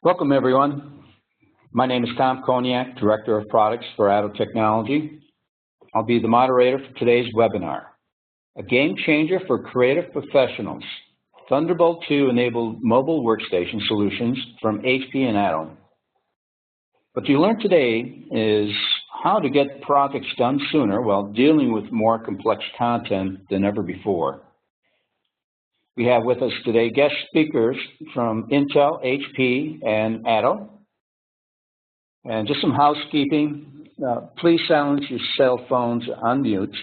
Welcome, everyone. My name is Tom Koniak, Director of Products for ATTO Technology. I'll be the moderator for today's webinar, a game changer for creative professionals, Thunderbolt 2 enabled mobile workstation solutions from HP and ATTO. What you learn today is how to get projects done sooner while dealing with more complex content than ever before. We have with us today guest speakers from Intel, HP, and ATTO. And just some housekeeping. Please silence your cell phones on mute.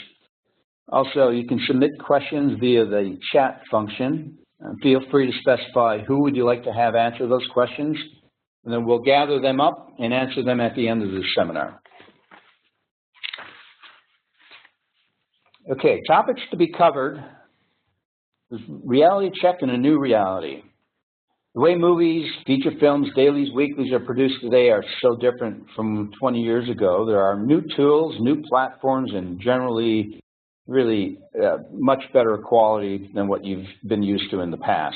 Also, you can submit questions via the chat function. Feel free to specify who would you like to have answer those questions, and then we'll gather them up and answer them at the end of the seminar. Okay, topics to be covered. There's reality check and a new reality. The way movies, feature films, dailies, weeklies are produced today are so different from 20 years ago. There are new tools, new platforms, and generally really much better quality than what you've been used to in the past.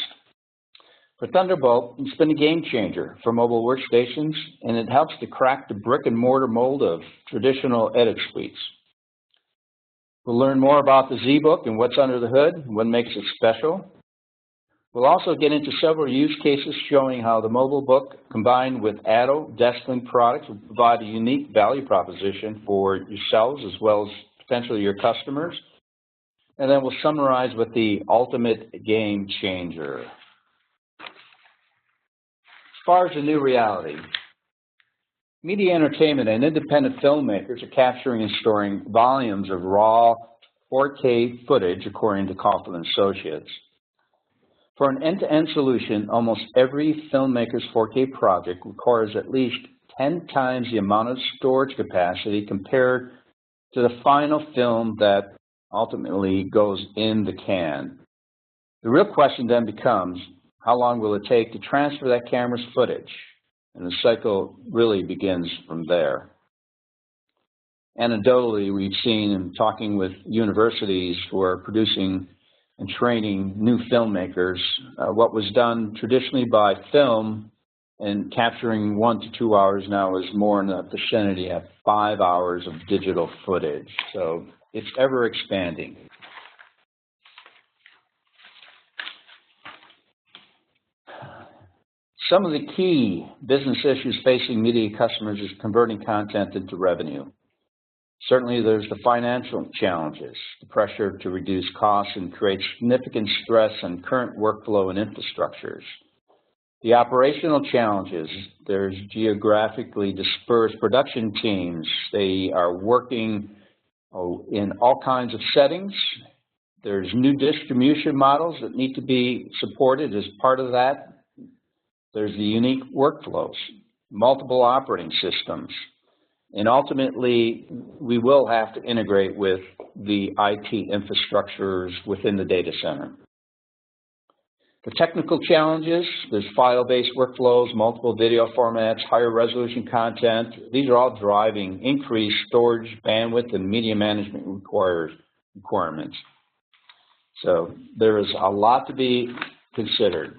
For Thunderbolt, it's been a game changer for mobile workstations, and it helps to crack the brick and mortar mold of traditional edit suites. We'll learn more about the ZBook and what's under the hood, and what makes it special. We'll also get into several use cases showing how the mobile book combined with ATTO Desklink products will provide a unique value proposition for yourselves as well as potentially your customers. And then we'll summarize with the ultimate game changer. As far as the new reality, media entertainment and independent filmmakers are capturing and storing volumes of raw 4K footage, according to Carllene Associates. For an end-to-end solution, almost every filmmaker's 4K project requires at least 10 times the amount of storage capacity compared to the final film that ultimately goes in the can. The real question then becomes, how long will it take to transfer that camera's footage? And the cycle really begins from there. Anecdotally, we've seen in talking with universities who are producing and training new filmmakers, what was done traditionally by film and capturing 1 to 2 hours now is more in the vicinity of 5 hours of digital footage. So it's ever expanding. Some of the key business issues facing media customers is converting content into revenue. Certainly there's the financial challenges, the pressure to reduce costs and create significant stress on current workflow and infrastructures. The operational challenges, there's geographically dispersed production teams. They are working in all kinds of settings. There's new distribution models that need to be supported as part of that. There's the unique workflows, multiple operating systems, and ultimately we will have to integrate with the IT infrastructures within the data center. The technical challenges, there's file-based workflows, multiple video formats, higher resolution content. These are all driving increased storage, bandwidth, and media management requirements. So there is a lot to be considered.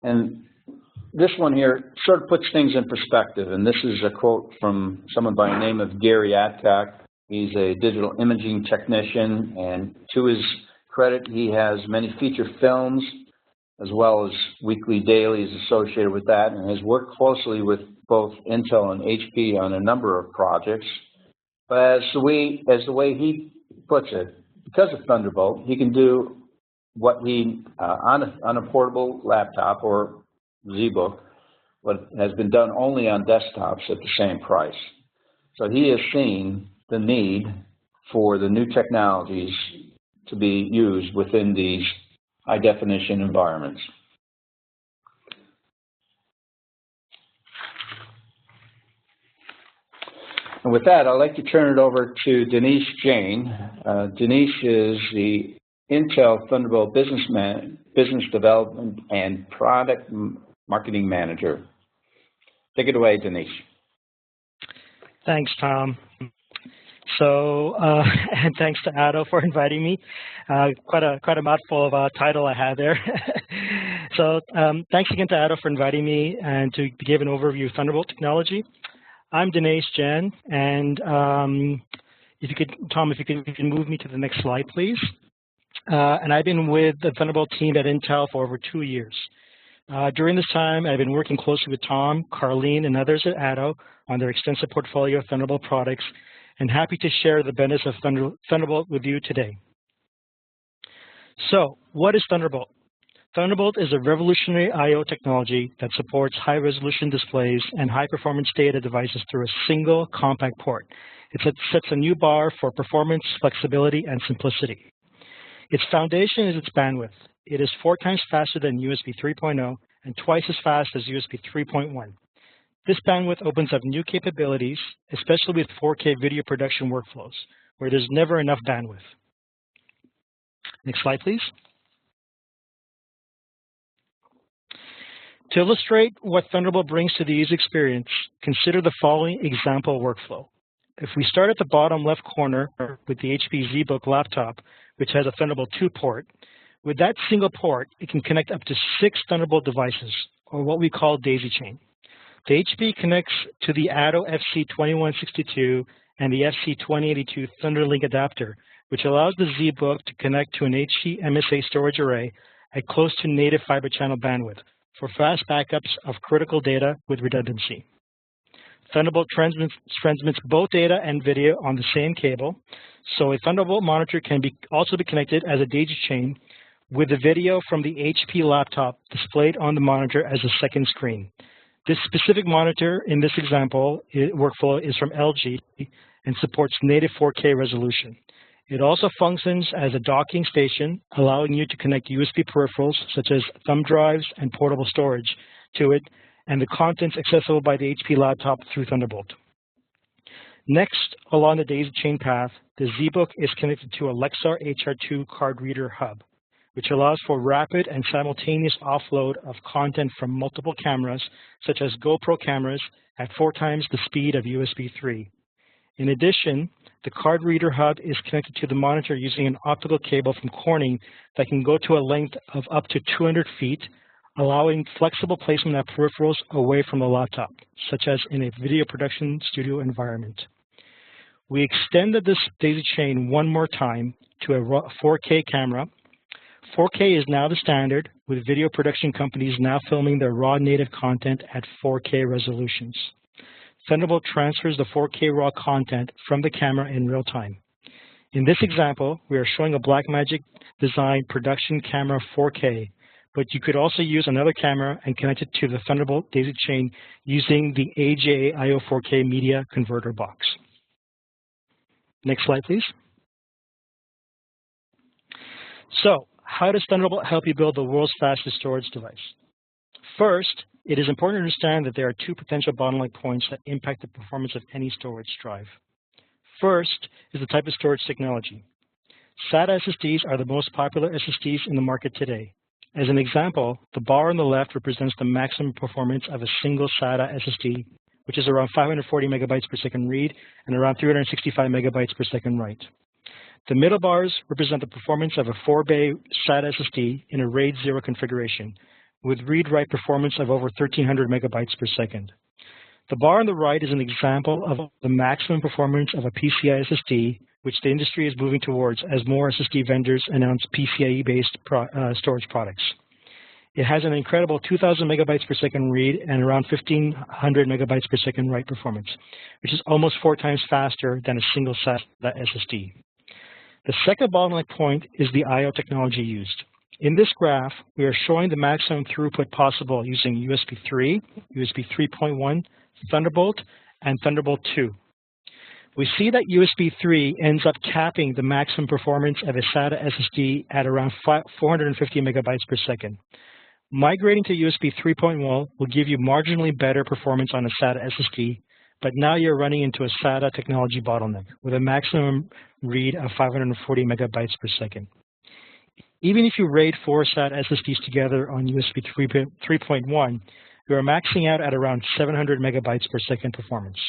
And this one here sort of puts things in perspective, and this is a quote from someone by the name of Gary Adcock. He's a digital imaging technician, and to his credit, he has many feature films as well as weekly dailies associated with that, and has worked closely with both Intel and HP on a number of projects. But as the way he puts it, because of Thunderbolt, he can do what he, on a portable laptop or ZBook, what has been done only on desktops at the same price. So he has seen the need for the new technologies to be used within these high-definition environments. And with that, I'd like to turn it over to Dinesh Jain. Dinesh is the Intel Thunderbolt Business Development and Product Marketing Manager. Take it away, Dinesh. Thanks, Tom. So, and thanks to ATTO for inviting me. Quite a mouthful of title I had there. So, thanks again to ATTO for inviting me and to give an overview of Thunderbolt technology. I'm Dinesh Jain, and if you could, Tom, if you can move me to the next slide, please. And I've been with the Thunderbolt team at Intel for over 2 years. During this time, I've been working closely with Tom, Carllene, and others at ATTO on their extensive portfolio of Thunderbolt products, and happy to share the benefits of Thunderbolt with you today. So, what is Thunderbolt? Thunderbolt is a revolutionary I/O technology that supports high-resolution displays and high-performance data devices through a single compact port. It sets a new bar for performance, flexibility, and simplicity. Its foundation is its bandwidth. It is 4 times faster than USB 3.0 and twice as fast as USB 3.1. This bandwidth opens up new capabilities, especially with 4K video production workflows, where there's never enough bandwidth. Next slide, please. To illustrate what Thunderbolt brings to the user experience, consider the following example workflow. If we start at the bottom left corner with the HP ZBook laptop, which has a Thunderbolt 2 port, with that single port, it can connect up to 6 Thunderbolt devices, or what we call daisy chain. The HP connects to the ATTO FC2162 and the FC2082 ThunderLink adapter, which allows the ZBook to connect to an HP MSA storage array at close to native fiber channel bandwidth for fast backups of critical data with redundancy. Thunderbolt transmits both data and video on the same cable, so a Thunderbolt monitor can also be connected as a daisy chain with the video from the HP laptop displayed on the monitor as a second screen. This specific monitor in this example workflow is from LG and supports native 4K resolution. It also functions as a docking station, allowing you to connect USB peripherals such as thumb drives and portable storage to it, and the contents accessible by the HP laptop through Thunderbolt. Next, along the daisy chain path, the ZBook is connected to a Lexar HR2 card reader hub, which allows for rapid and simultaneous offload of content from multiple cameras, such as GoPro cameras, at 4 times the speed of USB 3. In addition, the card reader hub is connected to the monitor using an optical cable from Corning that can go to a length of up to 200 feet, allowing flexible placement of peripherals away from the laptop, such as in a video production studio environment. We extended this daisy chain one more time to a 4K camera. 4K is now the standard, with video production companies now filming their raw native content at 4K resolutions. Thunderbolt transfers the 4K raw content from the camera in real time. In this example, we are showing a Blackmagic designed production camera 4K, but you could also use another camera and connect it to the Thunderbolt daisy chain using the AJA IO 4K media converter box. Next slide, please. So, how does Thunderbolt help you build the world's fastest storage device? First, it is important to understand that there are 2 potential bottleneck points that impact the performance of any storage drive. First is the type of storage technology. SATA SSDs are the most popular SSDs in the market today. As an example, the bar on the left represents the maximum performance of a single SATA SSD, which is around 540 megabytes per second read and around 365 megabytes per second write. The middle bars represent the performance of a 4-bay SATA SSD in a RAID 0 configuration, with read-write performance of over 1,300 megabytes per second. The bar on the right is an example of the maximum performance of a PCIe SSD, which the industry is moving towards as more SSD vendors announce PCIe-based storage products. It has an incredible 2,000 megabytes per second read and around 1,500 megabytes per second write performance, which is almost 4 times faster than a single SATA SSD. The second bottleneck point is the I/O technology used. In this graph, we are showing the maximum throughput possible using USB 3, USB 3.1, Thunderbolt, and Thunderbolt 2. We see that USB 3 ends up capping the maximum performance of a SATA SSD at around 450 megabytes per second. Migrating to USB 3.1 will give you marginally better performance on a SATA SSD, but now you're running into a SATA technology bottleneck with a maximum read of 540 megabytes per second. Even if you RAID 4 SATA SSDs together on USB 3.1, you are maxing out at around 700 megabytes per second performance.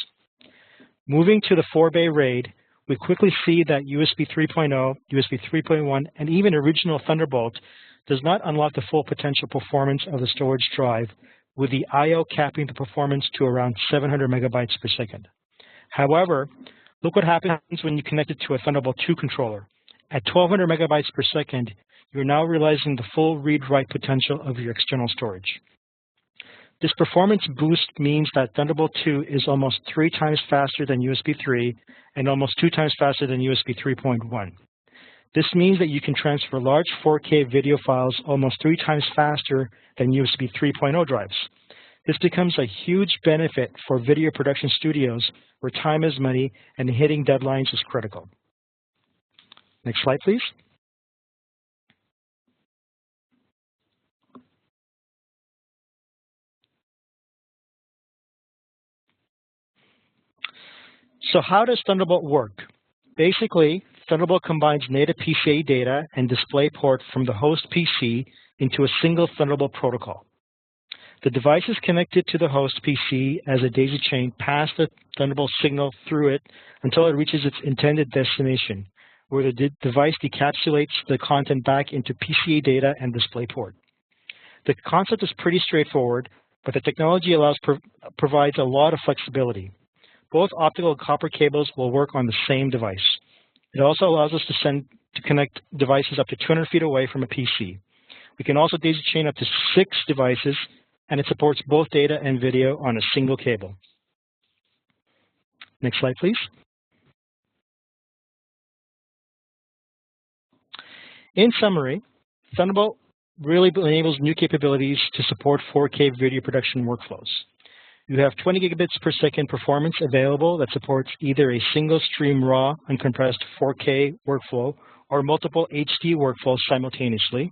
Moving to the 4-bay RAID, we quickly see that USB 3.0, USB 3.1, and even original Thunderbolt does not unlock the full potential performance of the storage drive, with the I/O capping the performance to around 700 megabytes per second. However, look what happens when you connect it to a Thunderbolt 2 controller. At 1200 megabytes per second, you're now realizing the full read-write potential of your external storage. This performance boost means that Thunderbolt 2 is almost 3 times faster than USB 3 and almost 2 times faster than USB 3.1. This means that you can transfer large 4K video files almost 3 times faster than USB 3.0 drives. This becomes a huge benefit for video production studios where time is money and hitting deadlines is critical. Next slide, please. So how does Thunderbolt work? Basically, Thunderbolt combines native PCIe data and DisplayPort from the host PC into a single Thunderbolt protocol. The devices connected to the host PC as a daisy chain pass the Thunderbolt signal through it until it reaches its intended destination, where the device decapsulates the content back into PCIe data and DisplayPort. The concept is pretty straightforward, but the technology provides a lot of flexibility. Both optical and copper cables will work on the same device. It also allows us to connect devices up to 200 feet away from a PC. We can also daisy chain up to 6 devices, and it supports both data and video on a single cable. Next slide, please. In summary, Thunderbolt really enables new capabilities to support 4K video production workflows. You have 20 gigabits per second performance available that supports either a single stream raw uncompressed 4K workflow or multiple HD workflows simultaneously.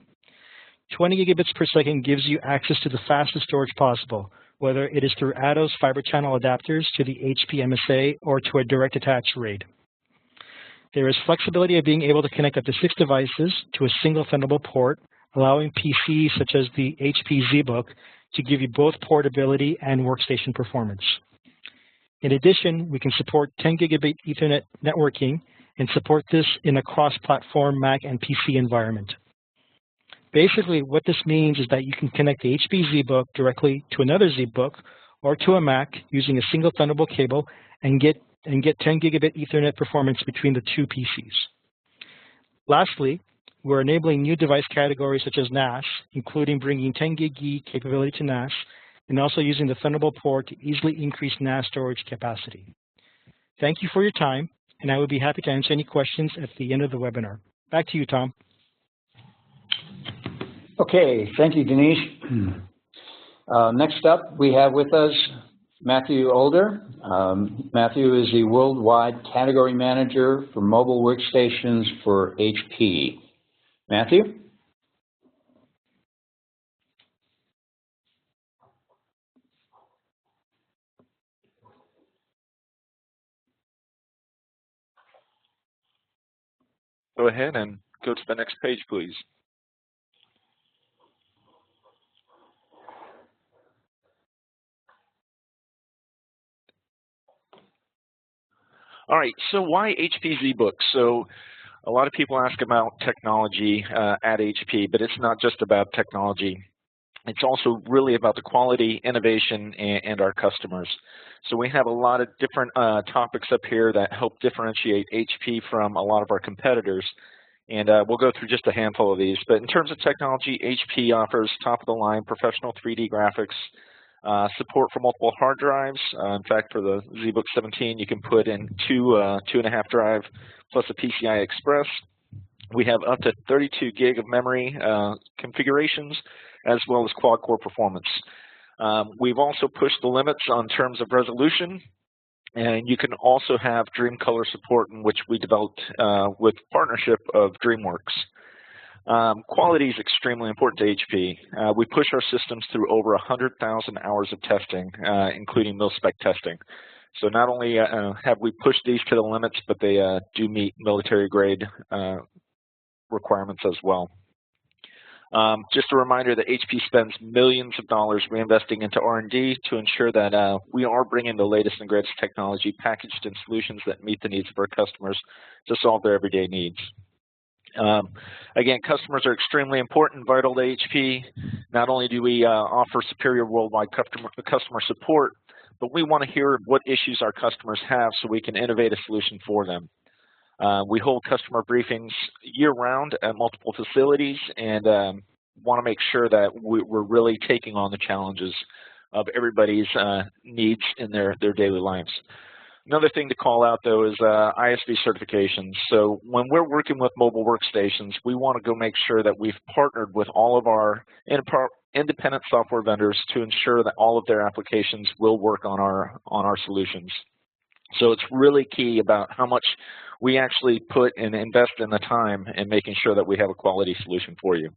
20 gigabits per second gives you access to the fastest storage possible, whether it is through ATTO's fiber channel adapters to the HP MSA or to a direct attach RAID. There is flexibility of being able to connect up to 6 devices to a single Thunderbolt port, allowing PCs such as the HP ZBook to give you both portability and workstation performance. In addition, we can support 10 gigabit Ethernet networking and support this in a cross-platform Mac and PC environment. Basically, what this means is that you can connect the HP ZBook directly to another ZBook or to a Mac using a single Thunderbolt cable and get 10 gigabit Ethernet performance between the 2 PCs. Lastly, we're enabling new device categories such as NAS, including bringing 10 gig E capability to NAS, and also using the Thunderbolt port to easily increase NAS storage capacity. Thank you for your time, and I would be happy to answer any questions at the end of the webinar. Back to you, Tom. Okay, thank you, Dinesh. Next up, we have with us Matthew Older. Matthew is the Worldwide Category Manager for Mobile Workstations for HP. Matthew? Go ahead and go to the next page, please. All right, so why HP ZBook? So a lot of people ask about technology at HP, but it's not just about technology. It's also really about the quality, innovation, and our customers. So we have a lot of different topics up here that help differentiate HP from a lot of our competitors. And we'll go through just a handful of these. But in terms of technology, HP offers top-of-the-line professional 3D graphics, support for multiple hard drives. In fact, for the ZBook 17, you can put in 2.5 drive plus a PCI Express. We have up to 32 gig of memory configurations, as well as quad-core performance. We've also pushed the limits on terms of resolution, and you can also have Dream Color support, in which we developed with partnership of DreamWorks. Quality is extremely important to HP. We push our systems through over 100,000 hours of testing, including mil-spec testing. So not only have we pushed these to the limits, but they do meet military-grade requirements as well. Just a reminder that HP spends millions of dollars reinvesting into R&D to ensure that we are bringing the latest and greatest technology packaged in solutions that meet the needs of our customers to solve their everyday needs. Again, customers are extremely important, vital to HP. Not only do we offer superior worldwide customer support, but we want to hear what issues our customers have so we can innovate a solution for them. We hold customer briefings year-round at multiple facilities and want to make sure that we're really taking on the challenges of everybody's needs in their daily lives. Another thing to call out, though, is ISV certifications. So when we're working with mobile workstations, we want to go make sure that we've partnered with all of our independent software vendors to ensure that all of their applications will work on our solutions. So it's really key about how much we actually put and invest in the time in making sure that we have a quality solution for you.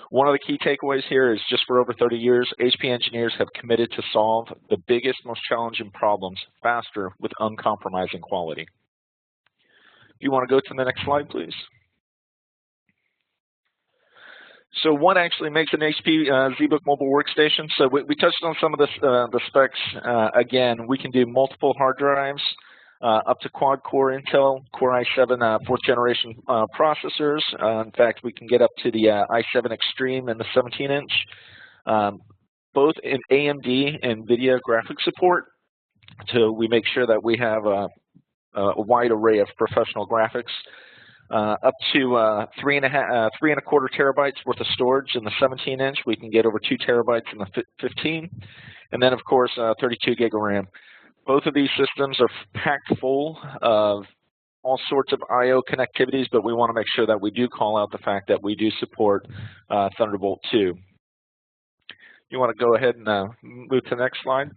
One of the key takeaways here is just for over 30 years, HP engineers have committed to solve the biggest, most challenging problems faster with uncompromising quality. If you want to go to the next slide, please. So what actually makes an HP ZBook mobile workstation? So we touched on some of the specs. Again, we can do multiple hard drives, up to quad-core Intel Core i7 fourth generation processors. In fact, we can get up to the i7 Extreme and the 17-inch, both in AMD and NVIDIA graphics support. So we make sure that we have a wide array of professional graphics. Up to 3.25 terabytes worth of storage in the 17-inch. We can get over 2 terabytes in the 15, and then of course 32 gig of RAM. Both of these systems are packed full of all sorts of I/O connectivities, but we want to make sure that we do call out the fact that we do support Thunderbolt 2. You want to go ahead and move to the next slide?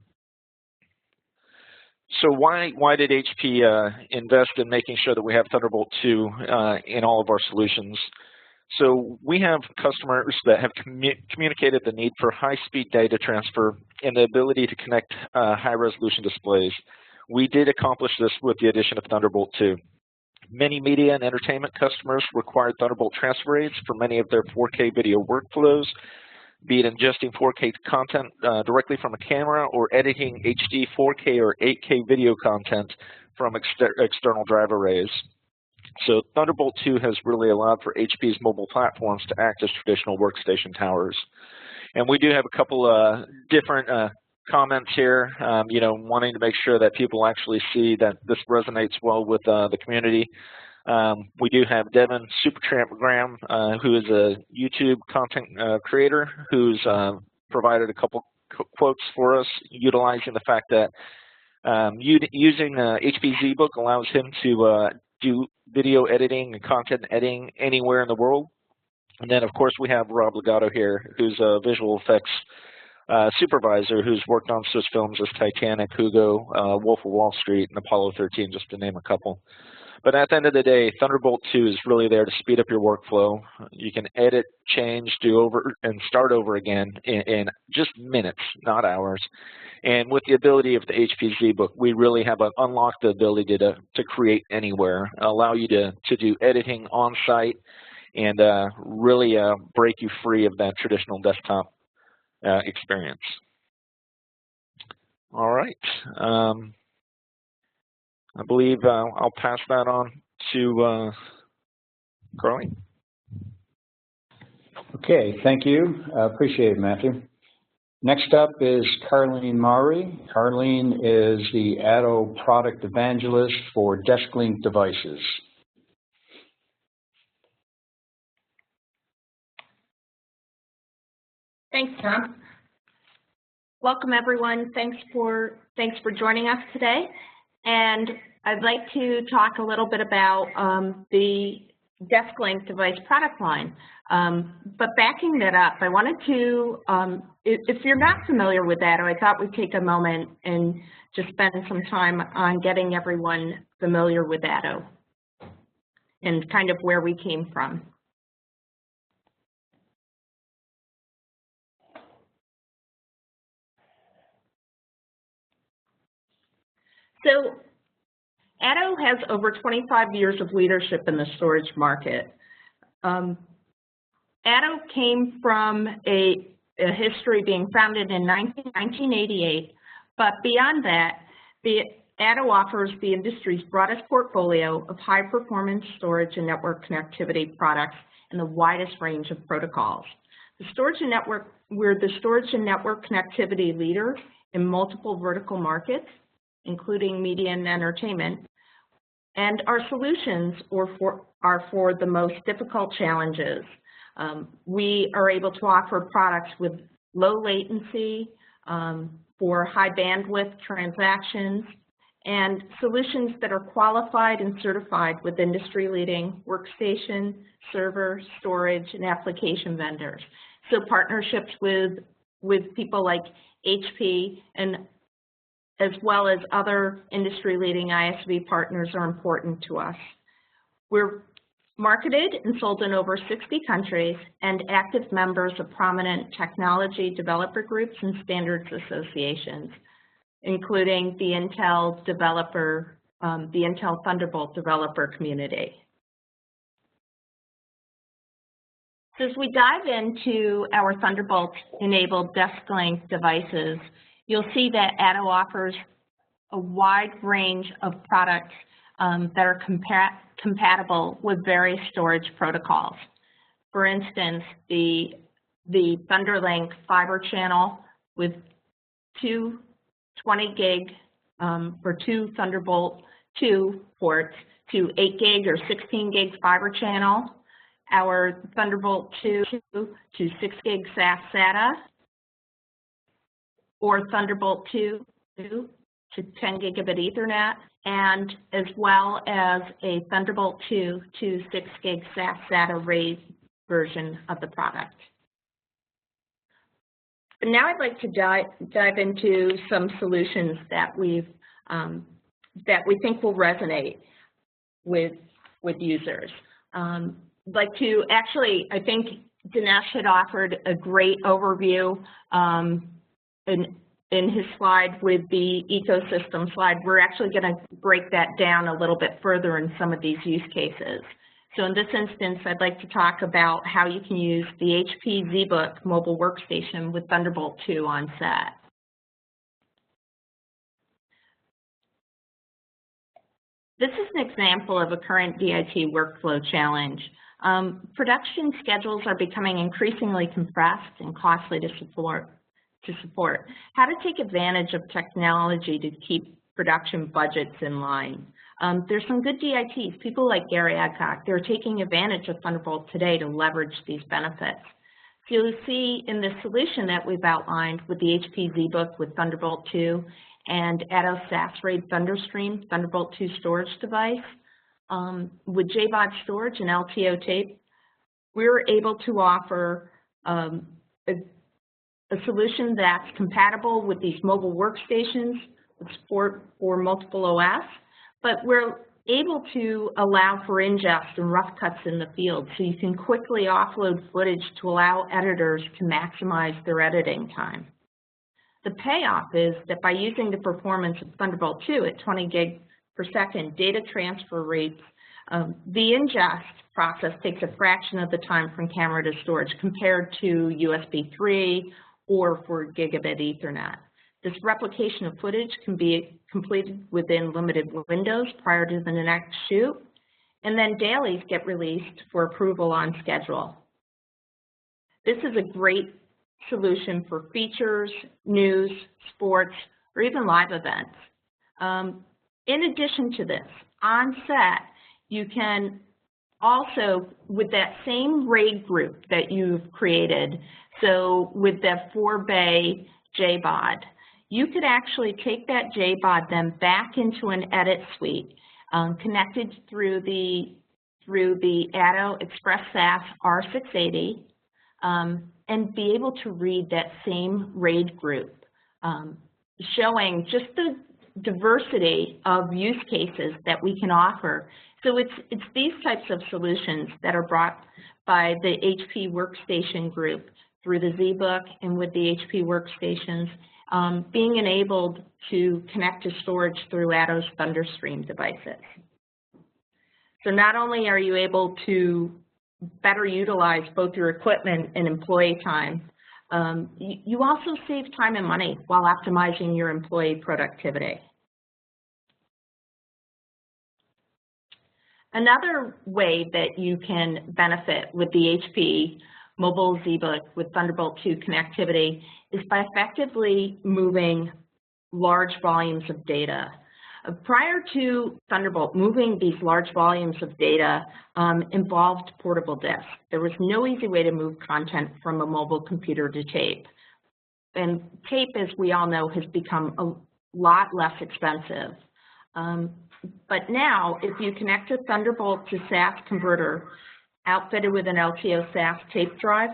So why did HP invest in making sure that we have Thunderbolt 2 in all of our solutions? So we have customers that have communicated the need for high-speed data transfer and the ability to connect high-resolution displays. We did accomplish this with the addition of Thunderbolt 2. Many media and entertainment customers required Thunderbolt transfer rates for many of their 4K video workflows, be it ingesting 4K content directly from a camera or editing HD 4K or 8K video content from external drive arrays. So Thunderbolt 2 has really allowed for HP's mobile platforms to act as traditional workstation towers. And we do have a couple different comments here, wanting to make sure that people actually see that this resonates well with the community. We do have Devin Supertramp Graham, who is a YouTube content creator, who's provided a couple quotes for us, utilizing the fact that using HP ZBook allows him to do video editing and content editing anywhere in the world. And then, of course, we have Rob Legato here, who's a visual effects supervisor who's worked on such films as Titanic, Hugo, Wolf of Wall Street, and Apollo 13, just to name a couple. But at the end of the day, Thunderbolt 2 is really there to speed up your workflow. You can edit, change, do over, and start over again in just minutes, not hours. And with the ability of the HP ZBook, we really have unlocked the ability to create anywhere, allow you to do editing on site, and really break you free of that traditional desktop experience. All right. I believe I'll pass that on to Carllene. Okay, thank you. Appreciate it, Matthew. Next up is Carllene Mowry. Carllene is the ATTO product evangelist for Desklink devices. Thanks, Tom. Welcome, everyone. Thanks for joining us today. And I'd like to talk a little bit about the Desklink device product line. But backing that up, I wanted to, if you're not familiar with ATTO, I thought we'd take a moment and just spend some time on getting everyone familiar with ATTO and kind of where we came from. So ATTO has over 25 years of leadership in the storage market. ATTO came from a history being founded in 1988, but beyond that, the ATTO offers the industry's broadest portfolio of high-performance storage and network connectivity products and the widest range of protocols. We're the storage and network connectivity leader in multiple vertical markets, including media and entertainment, and our solutions are for the most difficult challenges. We are able to offer products with low latency for high bandwidth transactions, and solutions that are qualified and certified with industry-leading workstation, server, storage, and application vendors. So partnerships with people like HP and as well as other industry-leading ISV partners are important to us. We're marketed and sold in over 60 countries and active members of prominent technology developer groups and standards associations, including the Intel Thunderbolt developer community. So as we dive into our Thunderbolt-enabled Desklink devices, you'll see that ATTO offers a wide range of products that are compatible with various storage protocols. For instance, the ThunderLink fiber channel with two 20 gig or two Thunderbolt 2 ports to 8 gig or 16 gig fiber channel, our Thunderbolt 2 to 6 gig SAS SATA, or Thunderbolt 2 to 10 gigabit Ethernet, and as well as a Thunderbolt 2 to 6 gig SAS SATA RAID version of the product. But now I'd like to dive into some solutions that we think will resonate with users. Like to actually, I think Dinesh had offered a great overview in his slide with the ecosystem slide. We're actually going to break that down a little bit further in some of these use cases. So in this instance, I'd like to talk about how you can use the HP ZBook mobile workstation with Thunderbolt 2 on set. This is an example of a current DIT workflow challenge. Production schedules are becoming increasingly compressed and costly to support. How to take advantage of technology to keep production budgets in line. There's some good DITs, people like Gary Adcock, they're taking advantage of Thunderbolt today to leverage these benefits. So you'll see in the solution that we've outlined with the HP ZBook with Thunderbolt 2 and ATTO SAS RAID Thunderstream Thunderbolt 2 storage device, with JBOD storage and LTO tape, we're able to offer a solution that's compatible with these mobile workstations with support for multiple OS, but we're able to allow for ingest and rough cuts in the field, so you can quickly offload footage to allow editors to maximize their editing time. The payoff is that by using the performance of Thunderbolt 2 at 20 gig per second data transfer rates, the ingest process takes a fraction of the time from camera to storage compared to USB 3 or for gigabit Ethernet. This replication of footage can be completed within limited windows prior to the next shoot, and then dailies get released for approval on schedule. This is a great solution for features, news, sports, or even live events. In addition to this, on set, you can also, with that same RAID group that you've created, so with the 4-bay JBOD, you could actually take that JBOD then back into an edit suite connected through the ATTO Express SAS R680 and be able to read that same RAID group, showing just the diversity of use cases that we can offer. So it's these types of solutions that are brought by the HP Workstation group through the ZBook and with the HP Workstations, being enabled to connect to storage through ATTO's Thunderstream devices. So not only are you able to better utilize both your equipment and employee time. You also save time and money while optimizing your employee productivity. Another way that you can benefit with the HP Mobile ZBook with Thunderbolt 2 connectivity is by effectively moving large volumes of data. Prior to Thunderbolt, moving these large volumes of data involved portable disks. There was no easy way to move content from a mobile computer to tape. And tape, as we all know, has become a lot less expensive. But now, if you connect a Thunderbolt to SAS converter outfitted with an LTO SAS tape drive,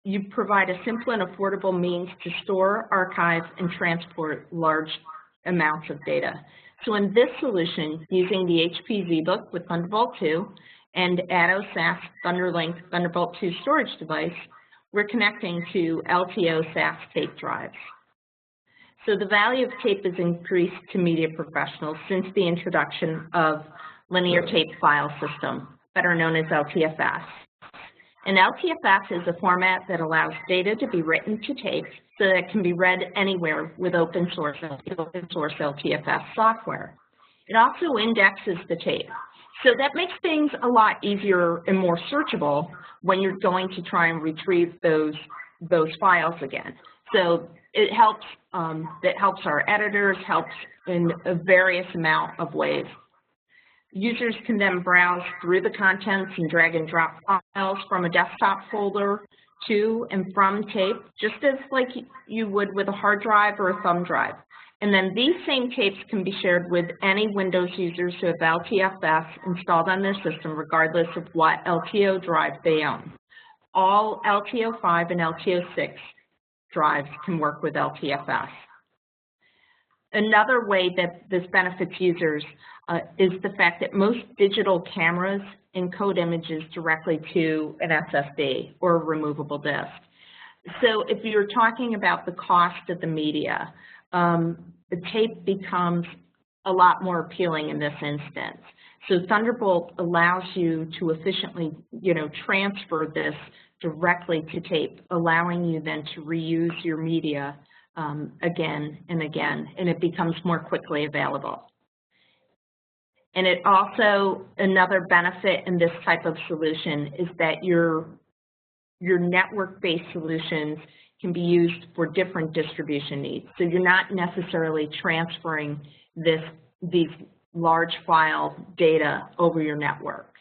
you provide a simple and affordable means to store, archive, and transport large amounts of data. So in this solution, using the HP ZBook with Thunderbolt 2 and ATTO SAS Thunderlink Thunderbolt 2 storage device, we're connecting to LTO SAS tape drives. So the value of tape has increased to media professionals since the introduction of linear tape file system, better known as LTFS. And LTFS is a format that allows data to be written to tape so that it can be read anywhere with open source LTFS software. It also indexes the tape. So that makes things a lot easier and more searchable when you're going to try and retrieve those files again. So it helps our editors, helps in a various amount of ways. Users can then browse through the contents and drag and drop files from a desktop folder to and from tape, just as like you would with a hard drive or a thumb drive. And then these same tapes can be shared with any Windows users who have LTFS installed on their system, regardless of what LTO drive they own. All LTO5 and LTO6 drives can work with LTFS. Another way that this benefits users is the fact that most digital cameras encode images directly to an SSD or a removable disk. So if you're talking about the cost of the media, the tape becomes a lot more appealing in this instance. So Thunderbolt allows you to efficiently, transfer this directly to tape, allowing you then to reuse your media again and again, and it becomes more quickly available. And it also, another benefit in this type of solution is that your network-based solutions can be used for different distribution needs. So you're not necessarily transferring these large file data over your network.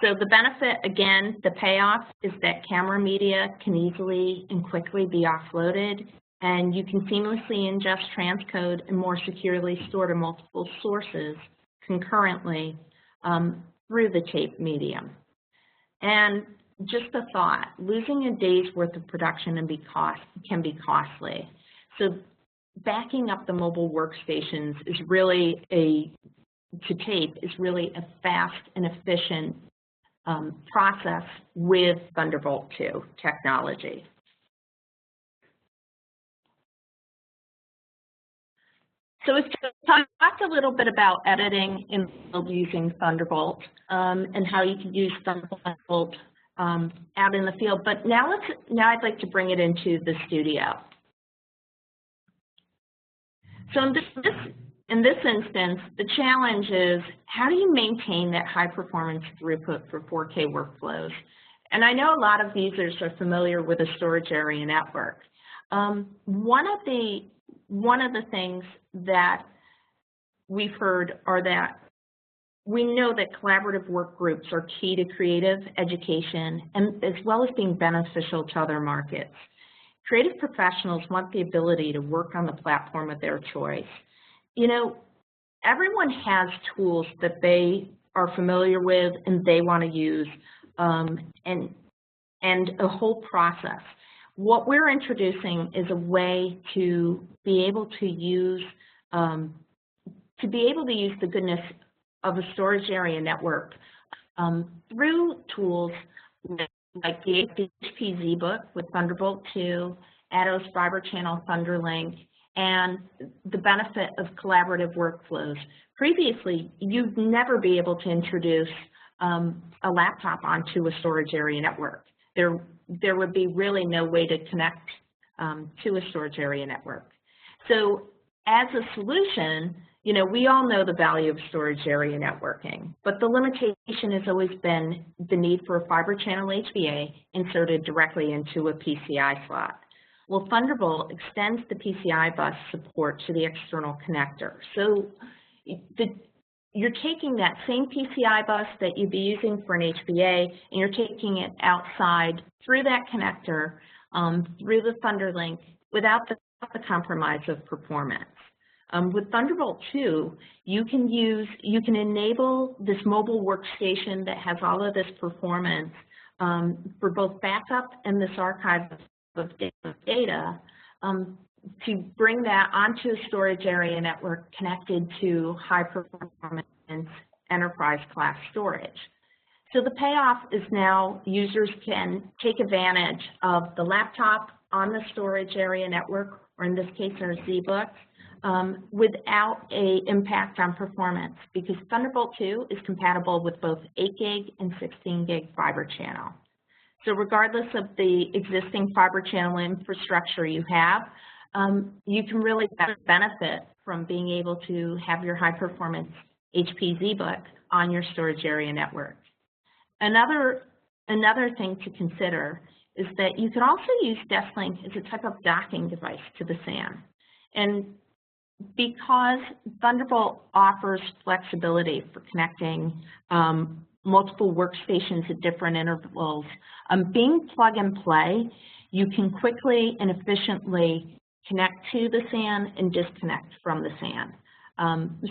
So the benefit, again, the payoff is that camera media can easily and quickly be offloaded, and you can seamlessly ingest transcode and more securely store to multiple sources concurrently through the tape medium. And just a thought, losing a day's worth of production can be costly. So backing up the mobile workstations is really to tape is really a fast and efficient process with Thunderbolt 2 technology. So we've talked a little bit about editing in using Thunderbolt and how you can use Thunderbolt out in the field. But now I'd like to bring it into the studio. So in this instance, the challenge is how do you maintain that high performance throughput for 4K workflows? And I know a lot of users are familiar with a storage area network. One of the things that we've heard are that we know that collaborative work groups are key to creative education and as well as being beneficial to other markets. Creative professionals want the ability to work on the platform of their choice. Everyone has tools that they are familiar with and they want to use and a whole process. What we're introducing is a way to be able to use the goodness of a storage area network through tools like the HP ZBook with Thunderbolt 2, ATTO's Fiber Channel Thunderlink, and the benefit of collaborative workflows. Previously, you'd never be able to introduce a laptop onto a storage area network. There would be really no way to connect to a storage area network. So as a solution, you know, we all know the value of storage area networking, but the limitation has always been the need for a fiber channel HBA inserted directly into a PCI slot. Well, Thunderbolt extends the PCI bus support to the external connector. So you're taking that same PCI bus that you'd be using for an HBA, and you're taking it outside through that connector, through the Thunderlink, without the compromise of performance. With Thunderbolt 2, you can enable this mobile workstation that has all of this performance for both backup and this archive of data to bring that onto a storage area network connected to high performance enterprise class storage. So the payoff is now users can take advantage of the laptop on the storage area network, or in this case our ZBook, without an impact on performance, because Thunderbolt 2 is compatible with both 8 gig and 16 gig fiber channel. So regardless of the existing fiber channel infrastructure you have, you can really benefit from being able to have your high performance HP ZBook on your storage area network. Another thing to consider is that you can also use Desklink as a type of docking device to the SAN. And because Thunderbolt offers flexibility for connecting multiple workstations at different intervals, being plug and play, you can quickly and efficiently connect to the SAN and disconnect from the SAN.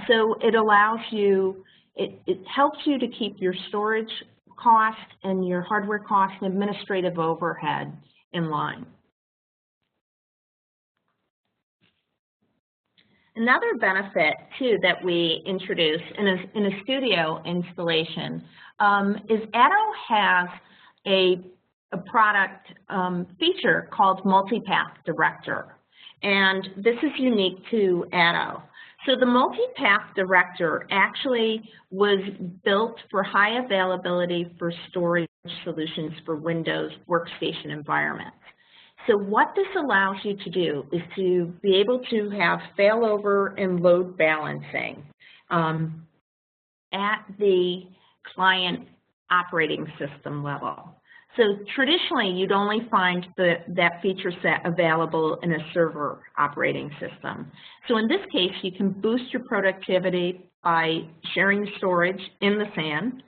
So it allows you, it helps you to keep your storage cost and your hardware cost and administrative overhead in line. Another benefit, too, that we introduce in a studio installation is ATTO has a product feature called Multipath Director, and this is unique to ATTO. So the Multipath Director actually was built for high availability for storage solutions for Windows workstation environments. So what this allows you to do is to be able to have failover and load balancing at the client operating system level. So traditionally, you'd only find that feature set available in a server operating system. So in this case, you can boost your productivity by sharing storage in the SAN,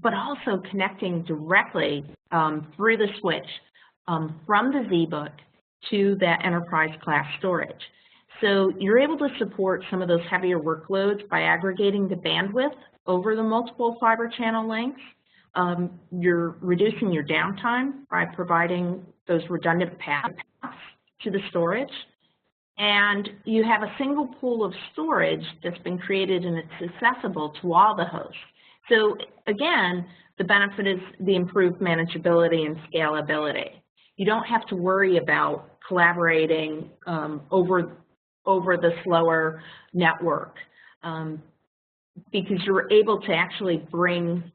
but also connecting directly through the switch from the ZBook to that enterprise class storage. So you're able to support some of those heavier workloads by aggregating the bandwidth over the multiple fiber channel links. You're reducing your downtime by providing those redundant paths to the storage. And you have a single pool of storage that's been created and it's accessible to all the hosts. So again, the benefit is the improved manageability and scalability. You don't have to worry about collaborating over the slower network because you're able to actually bring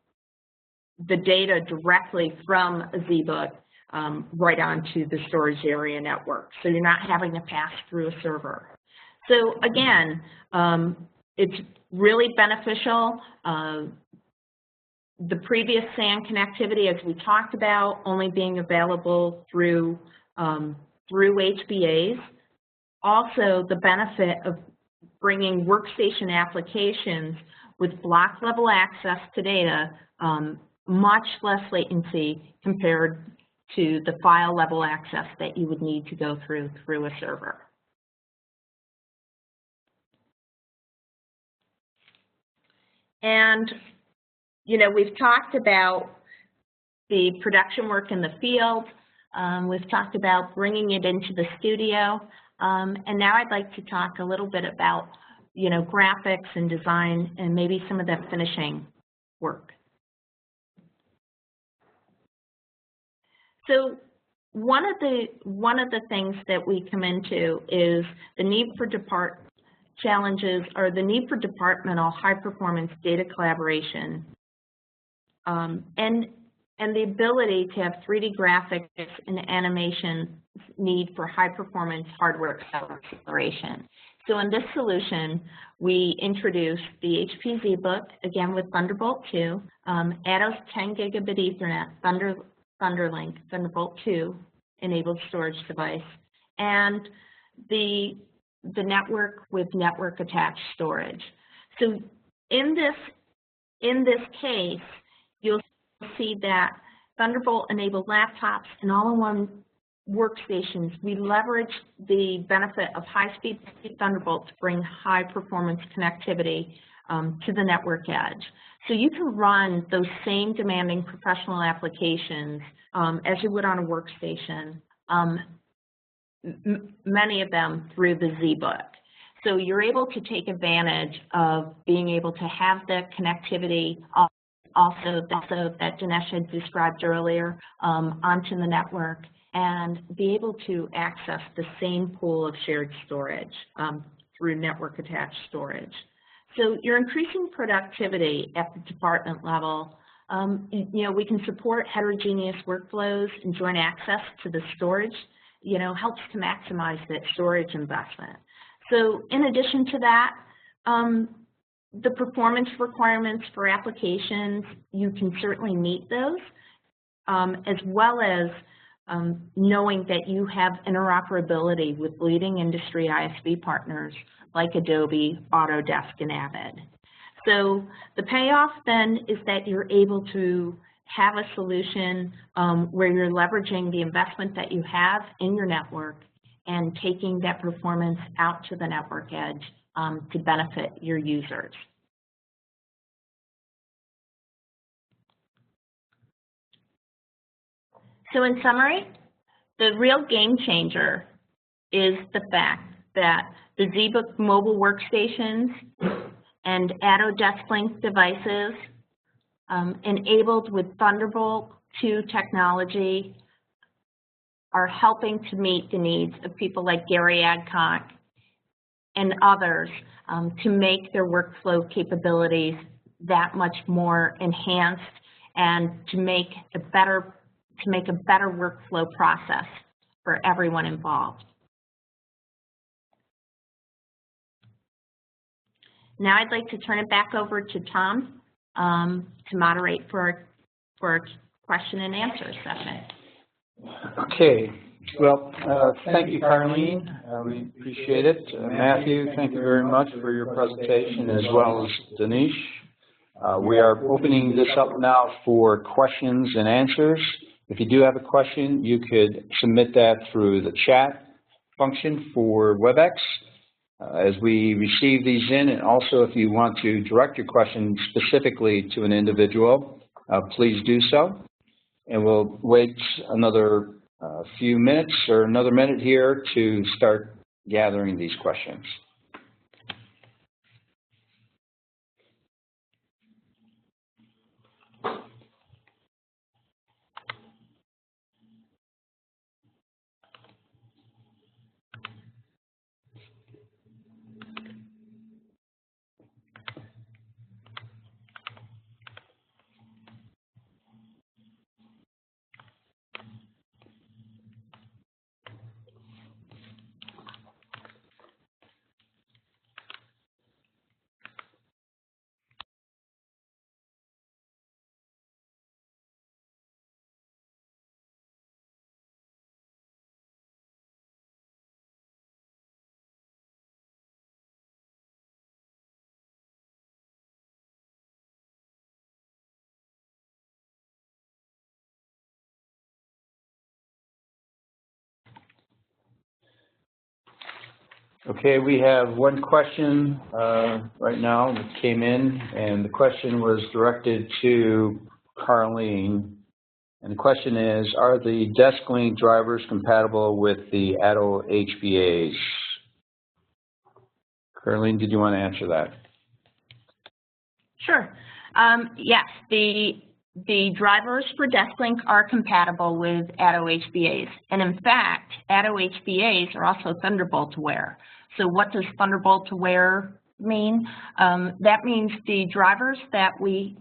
the data directly from a ZBook right onto the storage area network. So you're not having to pass through a server. So again, it's really beneficial. The previous SAN connectivity, as we talked about, only being available through HBAs. Also, the benefit of bringing workstation applications with block level access to data, much less latency compared to the file level access that you would need to go through a server. And you know, we've talked about the production work in the field. We've talked about bringing it into the studio. And now I'd like to talk a little bit about, you know, graphics and design and maybe some of the finishing work. So one of the things that we come into is the need for challenges or the need for departmental high performance data collaboration and the ability to have 3D graphics and animation need for high-performance hardware acceleration. So in this solution, we introduced the HP ZBook, again with Thunderbolt 2, ATTO's 10 gigabit Ethernet Thunderlink Thunderbolt 2 enabled storage device, and the network with network attached storage. So in this case, you'll see that Thunderbolt enabled laptops and all-in-one workstations. We leverage the benefit of high-speed Thunderbolt to bring high-performance connectivity to the network edge. So you can run those same demanding professional applications as you would on a workstation, many of them through the ZBook. So you're able to take advantage of being able to have the connectivity also that Dinesh had described earlier onto the network, and be able to access the same pool of shared storage through network attached storage. So you're increasing productivity at the department level. You know, we can support heterogeneous workflows, and joint access to the storage, you know, helps to maximize that storage investment. So in addition to that, the performance requirements for applications, you can certainly meet those, as well as knowing that you have interoperability with leading industry ISV partners like Adobe, Autodesk, and Avid. So the payoff then is that you're able to have a solution where you're leveraging the investment that you have in your network and taking that performance out to the network edge to benefit your users. So in summary, the real game changer is the fact that the ZBook mobile workstations and ATTO Desklink devices enabled with Thunderbolt 2 technology are helping to meet the needs of people like Gary Adcock and others to make their workflow capabilities that much more enhanced and to make a better workflow process for everyone involved. Now I'd like to turn it back over to Tom to moderate for a question and answer session. Okay. Well, thank you, Carllene. We appreciate it. Matthew, thank you very much for your presentation, as well as Dinesh. We are opening this up now for questions and answers. If you do have a question, you could submit that through the chat function for WebEx. As we receive these in, and also if you want to direct your question specifically to an individual, please do so. And we'll wait another few minutes or another minute here to start gathering these questions. Okay, we have one question right now that came in, and the question was directed to Carllene. And the question is, are the Desklink drivers compatible with the ATTO HBAs? Carllene, did you want to answer that? Sure. Yes, the drivers for Desklink are compatible with ATTO HBAs. And in fact, ATTO HBAs are also Thunderbolt aware. So what does Thunderbolt aware mean? That means the drivers that we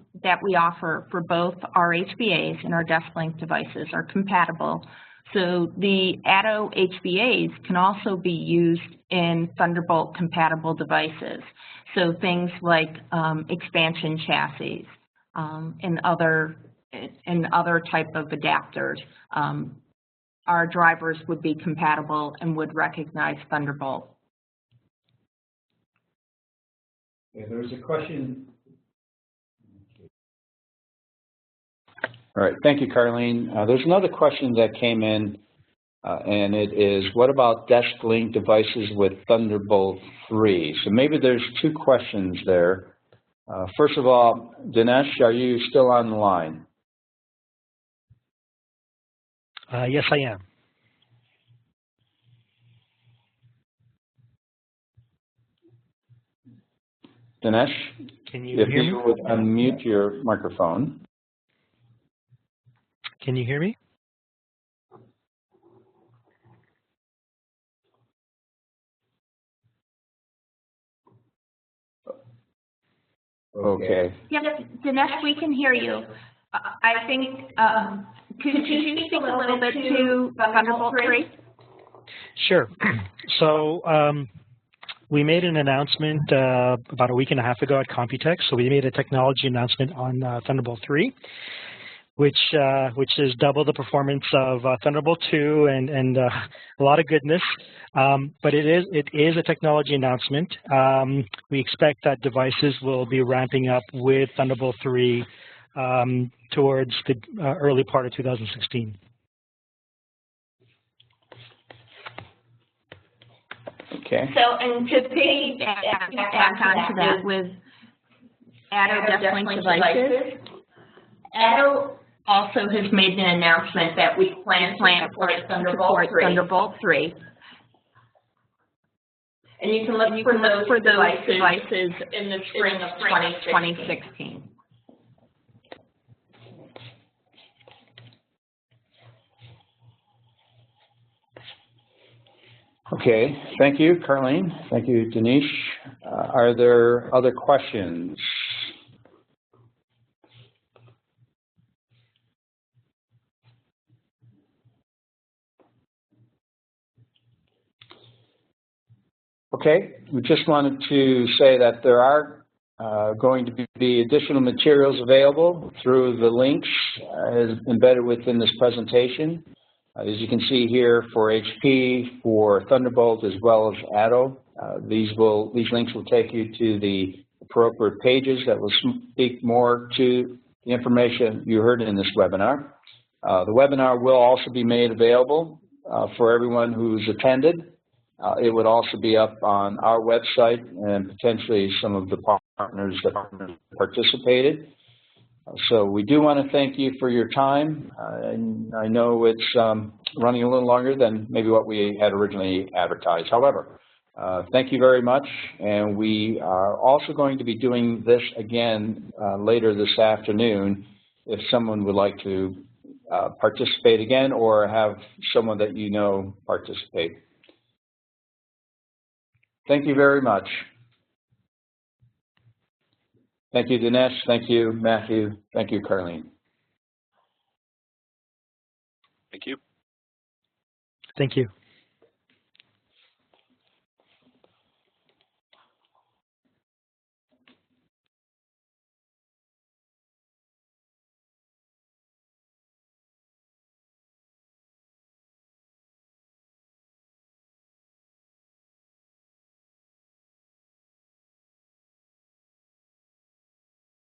offer for both our HBAs and our Desklink devices are compatible. So the ATTO HBAs can also be used in Thunderbolt compatible devices. So things like expansion chassis and other type of adapters. Our drivers would be compatible and would recognize Thunderbolt. Okay, there was a question. All right, thank you, Carllene. There's another question that came in, and it is, what about Desklink devices with Thunderbolt 3? So maybe there's two questions there. First of all, Dinesh, are you still on the line? Yes, I am. Dinesh, can you hear me? If you would unmute your microphone. Can you hear me? Okay. Yes, Dinesh, we can hear you. I think, could you speak a little bit to Thunderbolt 3? Sure. So we made an announcement about a week and a half ago at Computex. So we made a technology announcement on Thunderbolt 3, which is double the performance of Thunderbolt 2 and a lot of goodness. But it is a technology announcement. We expect that devices will be ramping up with Thunderbolt 3 towards the early part of 2016. Okay. So, and to piggyback onto that with ATTO Desklink devices, ATTO also has made an announcement that we plan to support Thunderbolt 3. And you can look for those devices in the spring of 2016. Okay, thank you, Carllene. Thank you, Dinesh. Are there other questions? Okay, we just wanted to say that there are going to be additional materials available through the links embedded within this presentation. As you can see here, for HP, for Thunderbolt, as well as ATTO, these links will take you to the appropriate pages that will speak more to the information you heard in this webinar. The webinar will also be made available for everyone who's attended. It would also be up on our website and potentially some of the partners that participated. So we do want to thank you for your time. And I know it's running a little longer than maybe what we had originally advertised. However, thank you very much. And we are also going to be doing this again later this afternoon if someone would like to participate again or have someone that you know participate. Thank you very much. Thank you, Dinesh. Thank you, Matthew. Thank you, Carllene. Thank you. Thank you.